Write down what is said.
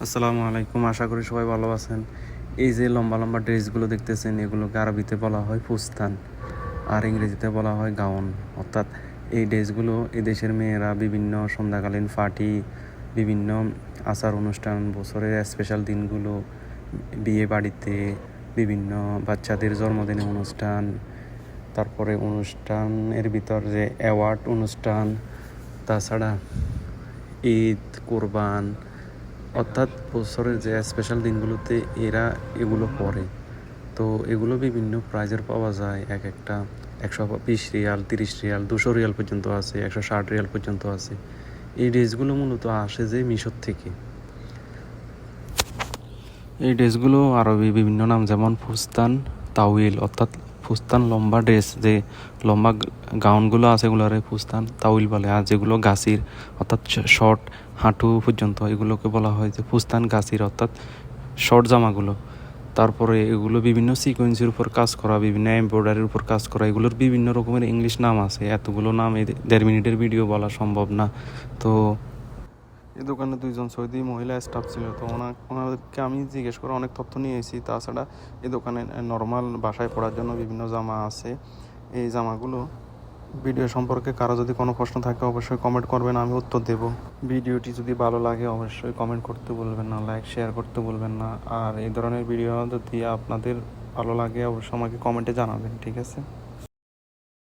আসসালামু আলাইকুম, আশা করি সবাই ভালো আছেন। এই যে লম্বা লম্বা ড্রেসগুলো দেখতেছেন, এগুলোকে আরবিতে বলা হয় ফুস্তান আর ইংরেজিতে বলা হয় গাউন। অর্থাৎ এই ড্রেসগুলো এদেশের মেয়েরা বিভিন্ন সন্ধ্যাকালীন পার্টি, বিভিন্ন আচার অনুষ্ঠান, বছরের স্পেশাল দিনগুলো, বিয়ে বাড়িতে, বিভিন্ন বাচ্চাদের জন্মদিনে অনুষ্ঠান, তারপরে অনুষ্ঠানের ভিতর যে অ্যাওয়ার্ড অনুষ্ঠান, তাছাড়া ঈদ, কোরবান, অর্থাৎ বছরের যে স্পেশাল দিনগুলোতে এরা এগুলো পরে। তো এগুলো বিভিন্ন প্রাইজের পাওয়া যায়। এক একটা 120 রিয়াল, 30 রিয়াল, 200 রিয়াল পর্যন্ত আছে, 160 রিয়াল পর্যন্ত আছে। এই ড্রেসগুলো মূলত আসে যে মিশর থেকে। এই ড্রেসগুলো আরবি বিভিন্ন নাম, যেমন ফুস্তান তাউইল, অর্থাৎ ফুস্তান লম্বা ড্রেস, যে লম্বা গাউনগুলো আছে এগুলোরে ফুস্তান তাউইল বলে। আর যেগুলো গাছির অর্থাৎ শর্ট হাঁটু পর্যন্ত, এগুলোকে বলা হয় যে ফুস্তান গাছির, অর্থাৎ শর্ট জামাগুলো। তারপরে এগুলো বিভিন্ন সিকোয়েন্সের উপর কাজ করা, বিভিন্ন এমব্রয়ডারির উপর কাজ করা, এগুলোর বিভিন্ন রকমের ইংলিশ নাম আছে। এতগুলো নাম 1.5 মিনিটের ভিডিও বলা সম্ভব না। তো এই দোকানে 2জন সৌদি মহিলা স্টাফ ছিল। তো ওনাদেরকে আমি জিজ্ঞেস করে অনেক তথ্য নিয়ে এসেছি। তাছাড়া এই দোকানে নর্মাল বাসায় পরার জন্য বিভিন্ন জামা আছে। এই জামাগুলো ভিডিও সম্পর্কে কারো যদি কোনো প্রশ্ন থাকে অবশ্যই কমেন্ট করবেন, আমি উত্তর দেব। ভিডিওটি যদি ভালো লাগে অবশ্যই কমেন্ট করতে বলবেন না, লাইক শেয়ার করতে বলবেন না। আর এই ধরনের ভিডিও যদি আপনাদের ভালো লাগে অবশ্যই আমাকে কমেন্টে জানাবেন, ঠিক আছে?